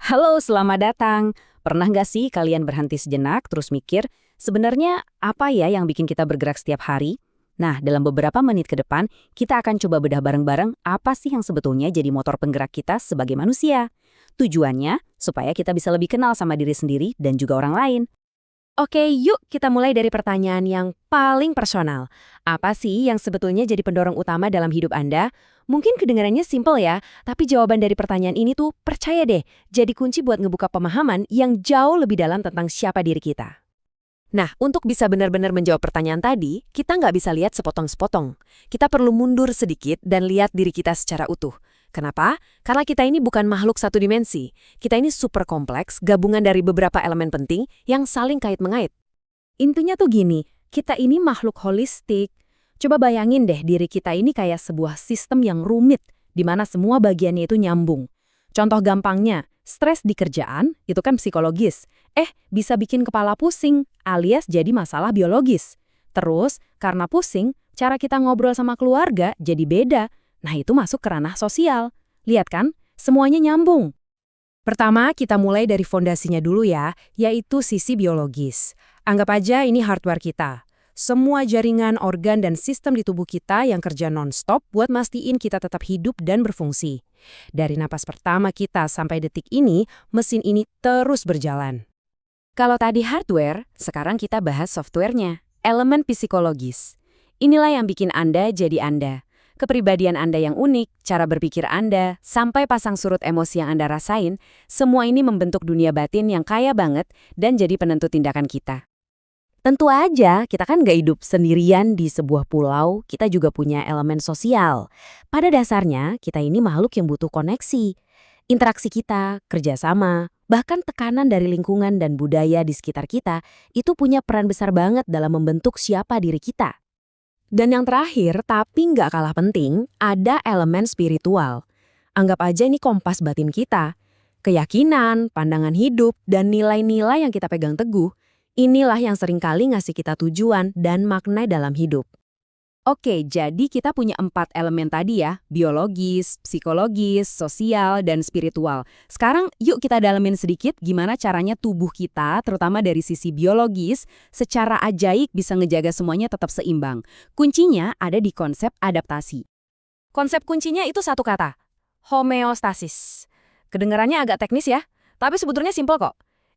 Halo, selamat datang. Pernah nggak sih kalian berhenti sejenak terus mikir, sebenarnya apa ya yang bikin kita bergerak setiap hari? Nah, dalam beberapa menit ke depan, kita akan coba bedah bareng-bareng apa sih yang sebetulnya jadi motor penggerak kita sebagai manusia. Tujuannya, supaya kita bisa lebih kenal sama diri sendiri dan juga orang lain. Oke, yuk kita mulai dari pertanyaan yang paling personal. Apa sih yang sebetulnya jadi pendorong utama dalam hidup Anda? Mungkin kedengarannya simple ya, tapi jawaban dari pertanyaan ini tuh percaya deh, jadi kunci buat ngebuka pemahaman yang jauh lebih dalam tentang siapa diri kita. Nah, untuk bisa benar-benar menjawab pertanyaan tadi, kita nggak bisa lihat sepotong-sepotong. Kita perlu mundur sedikit dan lihat diri kita secara utuh. Kenapa? Karena kita ini bukan makhluk satu dimensi. Kita ini super kompleks, gabungan dari beberapa elemen penting yang saling kait-mengait. Intinya tuh gini, kita ini makhluk holistik. Coba bayangin deh diri kita ini kayak sebuah sistem yang rumit, di mana semua bagiannya itu nyambung. Contoh gampangnya, stres di kerjaan, itu kan psikologis. Bisa bikin kepala pusing, alias jadi masalah biologis. Terus, karena pusing, cara kita ngobrol sama keluarga jadi beda. Nah, itu masuk ke ranah sosial. Lihat kan, semuanya nyambung. Pertama, kita mulai dari fondasinya dulu ya, yaitu sisi biologis. Anggap aja ini hardware kita. Semua jaringan, organ, dan sistem di tubuh kita yang kerja non-stop buat mastiin kita tetap hidup dan berfungsi. Dari napas pertama kita sampai detik ini, mesin ini terus berjalan. Kalau tadi hardware, sekarang kita bahas softwarenya, elemen psikologis. Inilah yang bikin Anda jadi Anda. Kepribadian Anda yang unik, cara berpikir Anda, sampai pasang surut emosi yang Anda rasain, semua ini membentuk dunia batin yang kaya banget dan jadi penentu tindakan kita. Tentu aja, kita kan nggak hidup sendirian di sebuah pulau, kita juga punya elemen sosial. Pada dasarnya, kita ini makhluk yang butuh koneksi. Interaksi kita, kerjasama, bahkan tekanan dari lingkungan dan budaya di sekitar kita, itu punya peran besar banget dalam membentuk siapa diri kita. Dan yang terakhir, tapi nggak kalah penting, ada elemen spiritual. Anggap aja ini kompas batin kita. Keyakinan, pandangan hidup, dan nilai-nilai yang kita pegang teguh, inilah yang seringkali ngasih kita tujuan dan makna dalam hidup. Oke, jadi kita punya 4 elemen tadi ya, biologis, psikologis, sosial, dan spiritual. Sekarang yuk kita dalemin sedikit gimana caranya tubuh kita, terutama dari sisi biologis, secara ajaib bisa ngejaga semuanya tetap seimbang. Kuncinya ada di konsep adaptasi. Konsep kuncinya itu satu kata, homeostasis. Kedengarannya agak teknis ya, tapi sebetulnya simpel kok.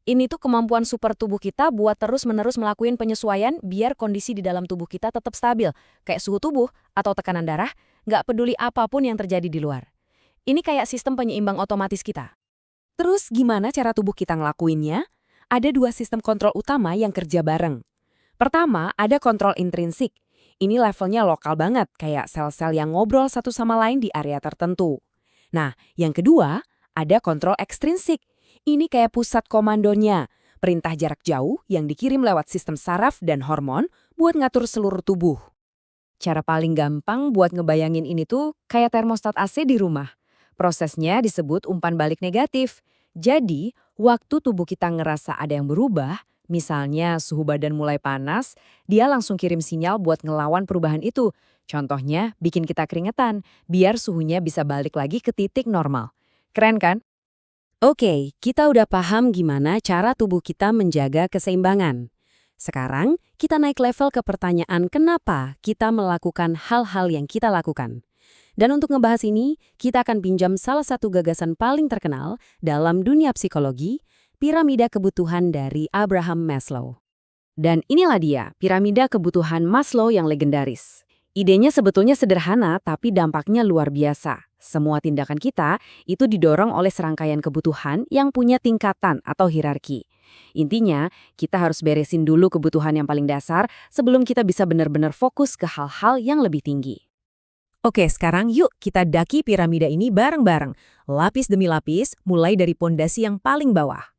Ini tuh kemampuan super tubuh kita buat terus-menerus melakukan penyesuaian biar kondisi di dalam tubuh kita tetap stabil, kayak suhu tubuh atau tekanan darah, nggak peduli apapun yang terjadi di luar. Ini kayak sistem penyeimbang otomatis kita. Terus gimana cara tubuh kita ngelakuinnya? Ada 2 sistem kontrol utama yang kerja bareng. Pertama, ada kontrol intrinsik. Ini levelnya lokal banget, kayak sel-sel yang ngobrol satu sama lain di area tertentu. Nah, yang kedua, ada kontrol ekstrinsik. Ini kayak pusat komandonya, perintah jarak jauh yang dikirim lewat sistem saraf dan hormon buat ngatur seluruh tubuh. Cara paling gampang buat ngebayangin ini tuh kayak termostat AC di rumah. Prosesnya disebut umpan balik negatif. Jadi, waktu tubuh kita ngerasa ada yang berubah, misalnya suhu badan mulai panas, dia langsung kirim sinyal buat ngelawan perubahan itu. Contohnya, bikin kita keringetan, biar suhunya bisa balik lagi ke titik normal. Keren kan? Oke, kita udah paham gimana cara tubuh kita menjaga keseimbangan. Sekarang, kita naik level ke pertanyaan kenapa kita melakukan hal-hal yang kita lakukan. Dan untuk ngebahas ini, kita akan pinjam salah satu gagasan paling terkenal dalam dunia psikologi, piramida kebutuhan dari Abraham Maslow. Dan inilah dia, piramida kebutuhan Maslow yang legendaris. Idenya sebetulnya sederhana, tapi dampaknya luar biasa. Semua tindakan kita itu didorong oleh serangkaian kebutuhan yang punya tingkatan atau hierarki. Intinya, kita harus beresin dulu kebutuhan yang paling dasar sebelum kita bisa benar-benar fokus ke hal-hal yang lebih tinggi. Oke, sekarang yuk kita daki piramida ini bareng-bareng, lapis demi lapis, mulai dari pondasi yang paling bawah.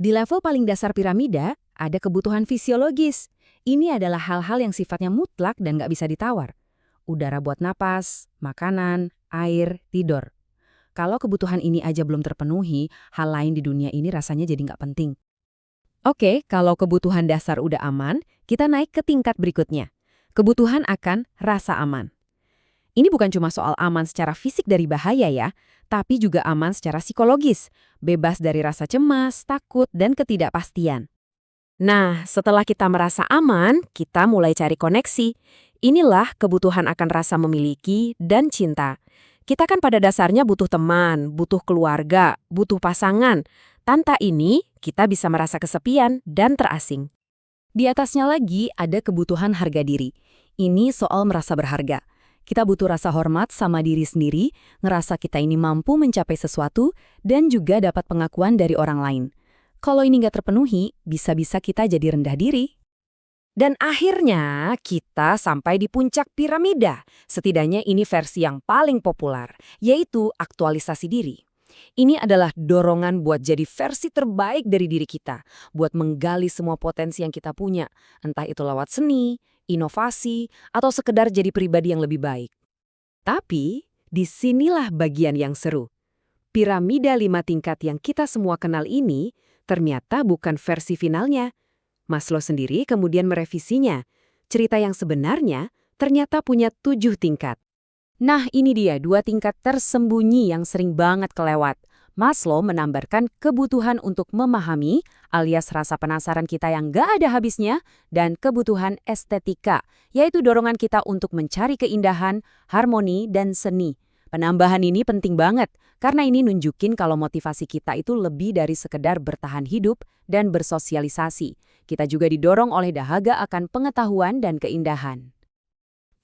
Di level paling dasar piramida, ada kebutuhan fisiologis. Ini adalah hal-hal yang sifatnya mutlak dan nggak bisa ditawar. Udara buat napas, makanan, air, tidur. Kalau kebutuhan ini aja belum terpenuhi, hal lain di dunia ini rasanya jadi nggak penting. Oke, kalau kebutuhan dasar udah aman, kita naik ke tingkat berikutnya. Kebutuhan akan rasa aman. Ini bukan cuma soal aman secara fisik dari bahaya ya, tapi juga aman secara psikologis, bebas dari rasa cemas, takut, dan ketidakpastian. Nah, setelah kita merasa aman, kita mulai cari koneksi. Inilah kebutuhan akan rasa memiliki dan cinta. Kita kan pada dasarnya butuh teman, butuh keluarga, butuh pasangan. Tanpa ini, kita bisa merasa kesepian dan terasing. Di atasnya lagi ada kebutuhan harga diri. Ini soal merasa berharga. Kita butuh rasa hormat sama diri sendiri, ngerasa kita ini mampu mencapai sesuatu, dan juga dapat pengakuan dari orang lain. Kalau ini nggak terpenuhi, bisa-bisa kita jadi rendah diri. Dan akhirnya kita sampai di puncak piramida. Setidaknya ini versi yang paling populer, yaitu aktualisasi diri. Ini adalah dorongan buat jadi versi terbaik dari diri kita, buat menggali semua potensi yang kita punya, entah itu lewat seni, inovasi, atau sekedar jadi pribadi yang lebih baik. Tapi, disinilah bagian yang seru. Piramida 5 tingkat yang kita semua kenal ini ternyata bukan versi finalnya. Maslow sendiri kemudian merevisinya. Cerita yang sebenarnya ternyata punya 7 tingkat. Nah, ini dia 2 tingkat tersembunyi yang sering banget kelewat. Maslow menambahkan kebutuhan untuk memahami, alias rasa penasaran kita yang gak ada habisnya, dan kebutuhan estetika, yaitu dorongan kita untuk mencari keindahan, harmoni, dan seni. Penambahan ini penting banget, karena ini nunjukin kalau motivasi kita itu lebih dari sekedar bertahan hidup dan bersosialisasi. Kita juga didorong oleh dahaga akan pengetahuan dan keindahan.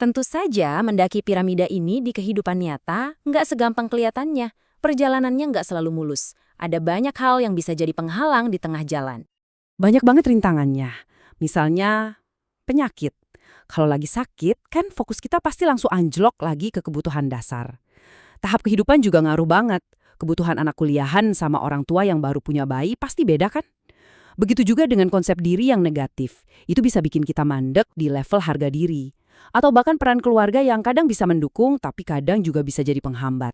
Tentu saja mendaki piramida ini di kehidupan nyata nggak segampang kelihatannya. Perjalanannya nggak selalu mulus. Ada banyak hal yang bisa jadi penghalang di tengah jalan. Banyak banget rintangannya. Misalnya, penyakit. Kalau lagi sakit, kan fokus kita pasti langsung anjlok lagi ke kebutuhan dasar. Tahap kehidupan juga ngaruh banget. Kebutuhan anak kuliahan sama orang tua yang baru punya bayi pasti beda kan? Begitu juga dengan konsep diri yang negatif. Itu bisa bikin kita mandek di level harga diri. Atau bahkan peran keluarga yang kadang bisa mendukung tapi kadang juga bisa jadi penghambat.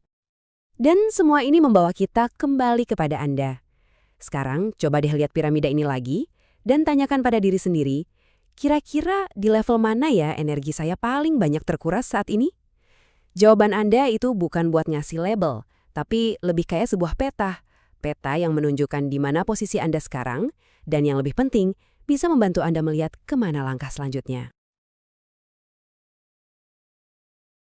Dan semua ini membawa kita kembali kepada Anda. Sekarang coba deh lihat piramida ini lagi dan tanyakan pada diri sendiri, kira-kira di level mana ya energi saya paling banyak terkuras saat ini? Jawaban Anda itu bukan buat ngasih label, tapi lebih kayak sebuah peta. Peta yang menunjukkan di mana posisi Anda sekarang, dan yang lebih penting, bisa membantu Anda melihat kemana langkah selanjutnya.